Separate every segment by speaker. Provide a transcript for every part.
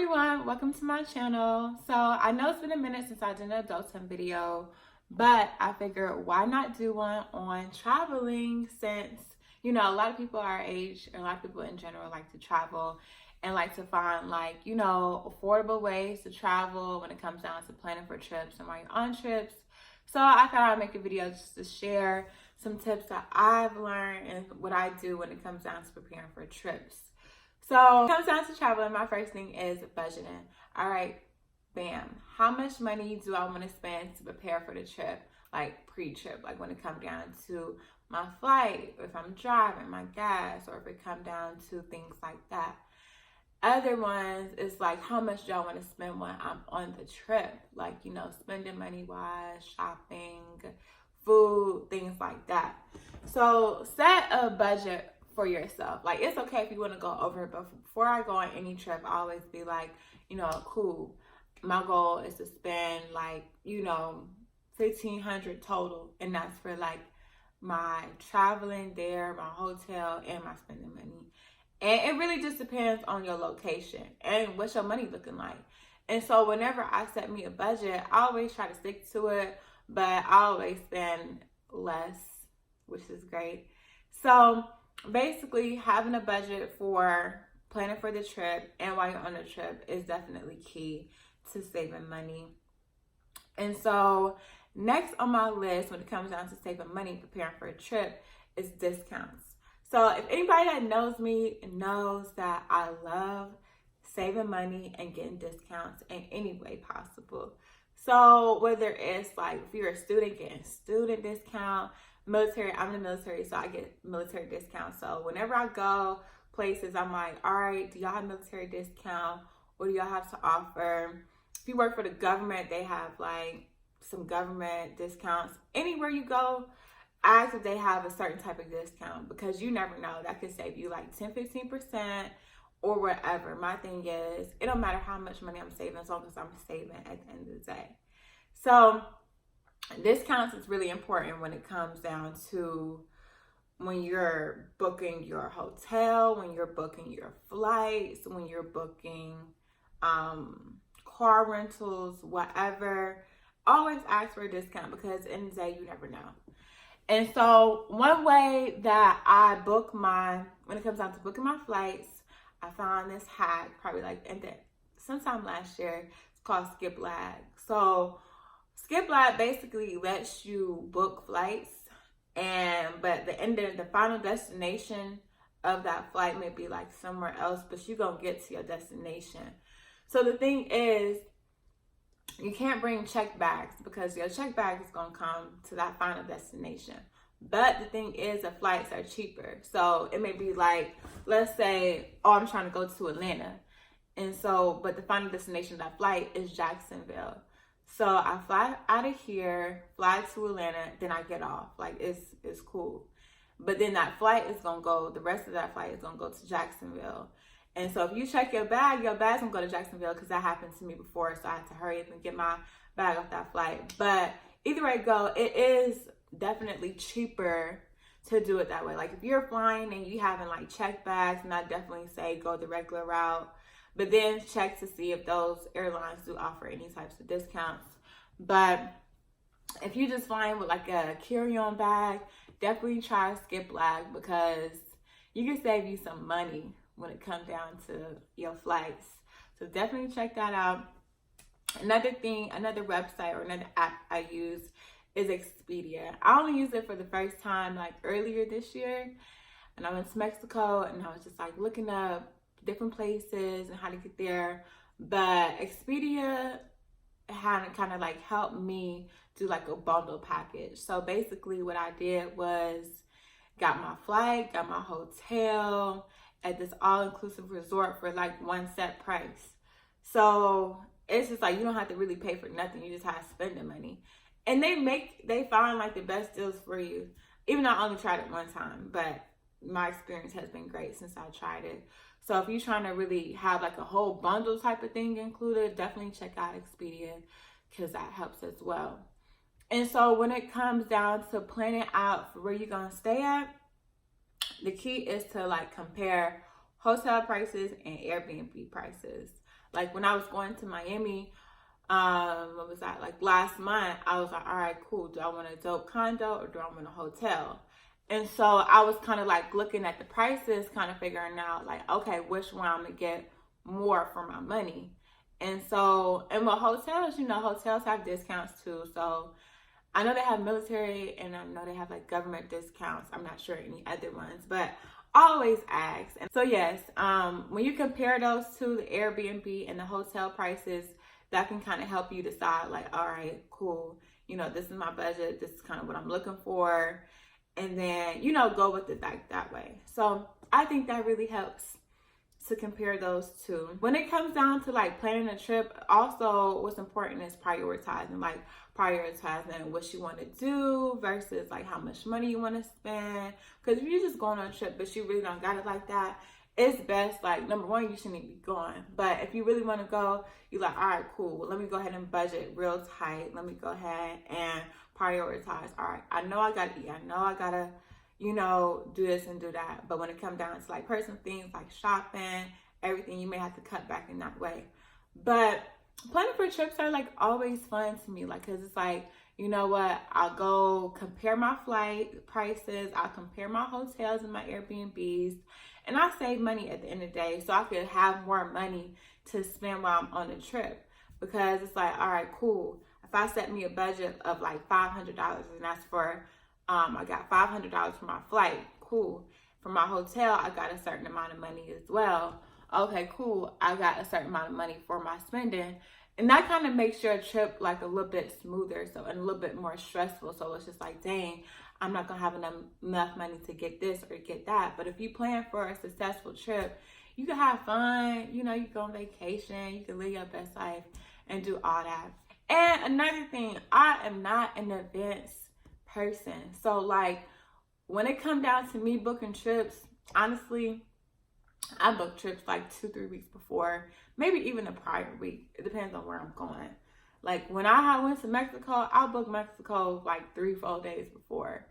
Speaker 1: everyone, welcome to my channel. So I know it's been a minute since I did an adulting video, but I figured why not do one on traveling, since a lot of people our age and a lot of people in general like to travel and like to find affordable ways to travel when it comes down to planning for trips and while you're on trips. So I thought I'd make a video just to share some tips that I've learned and what I do when it comes down to preparing for trips. So when it comes down to traveling, my first thing is budgeting. All right, bam. How much money do I want to spend to prepare for the trip? Like pre-trip, like when it comes down to my flight, if I'm driving, my gas, or if it comes down to things like that. Other ones is like, how much do I want to spend when I'm on the trip? Like, spending money-wise, shopping, food, things like that. So set a budget for yourself. Like, it's okay if you want to go over it, but before I go on any trip, I always be like, cool. My goal is to spend like, $1,500 total, and that's for like my traveling there, my hotel, and my spending money. And it really just depends on your location and what's your money looking like. And so whenever I set me a budget, I always try to stick to it, but I always spend less, which is great. So basically, having a budget for planning for the trip and while you're on the trip is definitely key to saving money. And so next on my list when it comes down to saving money, preparing for a trip, is discounts. So if anybody that knows me knows that I love saving money and getting discounts in any way possible. So whether it's like if you're a student, getting student discount, military, I'm in the military, so I get military discounts. So whenever I go places, I'm like, all right, do y'all have military discount? What do y'all have to offer? If you work for the government, they have like some government discounts. Anywhere you go, ask if they have a certain type of discount, because you never know. That could save you like 10-15% or whatever. My thing is, it don't matter how much money I'm saving as long as I'm saving at the end of the day. So discounts is really important when it comes down to when you're booking your hotel, when you're booking your flights, when you're booking car rentals, whatever. Always ask for a discount, because at the end of the day, you never know. And so one way that I book when it comes down to booking my flights, I found this hack probably like sometime last year. It's called SkipLab. So SkipLab basically lets you book flights, but the final destination of that flight may be like somewhere else, but you're gonna get to your destination. So the thing is, you can't bring check bags because your check bag is gonna come to that final destination. But the thing is, the flights are cheaper. So it may be like, let's say, I'm trying to go to Atlanta. And so, but the final destination of that flight is Jacksonville. So I fly out of here, fly to Atlanta, then I get off. Like, it's cool. But then that flight is going to go, the rest of that flight is going to go to Jacksonville. And so if you check your bag's going to go to Jacksonville, because that happened to me before. So I had to hurry up and get my bag off that flight. But either way it go, it is definitely cheaper to do it that way. Like if you're flying and you having like check bags, and I definitely say go the regular route. But then check to see if those airlines do offer any types of discounts. But if you're just flying with like a carry-on bag, definitely try SkipLab, because you can save you some money when it comes down to your flights. So definitely check that out. Another website or another app I use is Expedia. I only used it for the first time like earlier this year. And I went to Mexico, and I was just like looking up different places and how to get there. But Expedia had kind of like helped me do like a bundle package. So basically what I did was got my flight, got my hotel at this all-inclusive resort for like one set price. So it's just like you don't have to really pay for nothing. You just have to spend the money. And they find like the best deals for you. Even though I only tried it one time, but my experience has been great since I tried it. So if you're trying to really have like a whole bundle type of thing included, definitely check out Expedia, because that helps as well. And so when it comes down to planning out for where you're going to stay at, the key is to like compare hotel prices and Airbnb prices. Like when I was going to Miami, what was that, like last month, I was like, all right, cool, do I want a dope condo or do I want a hotel? And so I was kind of like looking at the prices, kind of figuring out like, okay, which one I'm gonna get more for my money. And so, and with hotels, you know, hotels have discounts too. So I know they have military and I know they have like government discounts. I'm not sure any other ones, but always ask. And so yes, when you compare those to the Airbnb and the hotel prices, that can kind of help you decide like, all right, cool, you know, this is my budget, this is kind of what I'm looking for, and then, you know, go with it like that way. So I think that really helps to compare those two. When it comes down to like planning a trip, also what's important is prioritizing what you want to do versus like how much money you want to spend. Because if you're just going on a trip but you really don't got it like that, it's best, like, number one, you shouldn't be going. But if you really want to go, you're like, all right, cool, well, let me go ahead and budget real tight. Let me go ahead and prioritize. All right, I know I gotta eat, I know I gotta, you know, do this and do that. But when it comes down to like personal things like shopping, everything, you may have to cut back in that way. But planning for trips are like always fun to me, like, because it's like, you know what, I'll go compare my flight prices, I'll compare my hotels and my Airbnbs, and I save money at the end of the day so I could have more money to spend while I'm on the trip. Because it's like, all right, cool, if I set me a budget of like $500 and that's for I got $500 for my flight, cool. For my hotel, I got a certain amount of money as well. Okay, cool, I got a certain amount of money for my spending. And that kind of makes your trip like a little bit smoother, so, and a little bit more stressful. So it's just like, dang, I'm not gonna have enough money to get this or get that. But if you plan for a successful trip, you can have fun, you know, you go on vacation, you can live your best life and do all that. And another thing, I am not an events person. So like when it comes down to me booking trips, honestly, I book trips like 2-3 weeks before, maybe even a prior week. It depends on where I'm going. Like when I went to Mexico, I booked Mexico like 3-4 days before.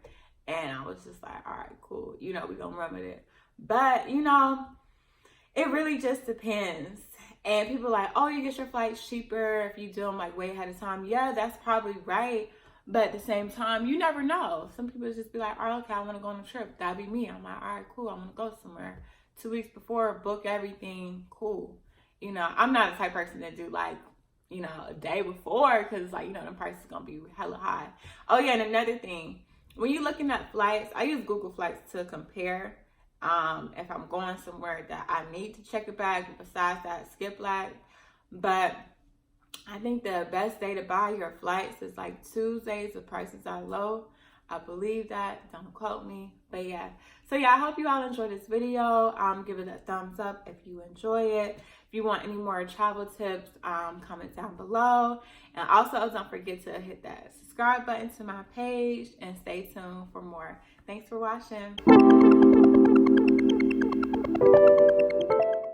Speaker 1: And I was just like, all right, cool. You know, we're going to run with it. But, you know, it really just depends. And people are like, oh, you get your flights cheaper if you do them like way ahead of time. Yeah, that's probably right. But at the same time, you never know. Some people just be like, all right, okay, I want to go on a trip. That'd be me. I'm like, all right, cool. I want to go somewhere. 2 weeks before, book everything, cool. You know, I'm not the type of person that do like, you know, a day before, because like, you know, the price is gonna be hella high. Oh yeah, and another thing, when you're looking at flights, I use Google Flights to compare if I'm going somewhere that I need to check a bag, besides that, skip lag. But I think the best day to buy your flights is like Tuesdays. The prices are low. I believe that. Don't quote me. But yeah. So yeah, I hope you all enjoyed this video. Give it a thumbs up if you enjoy it. If you want any more travel tips, comment down below. And also, don't forget to hit that subscribe button to my page and stay tuned for more. Thanks for watching.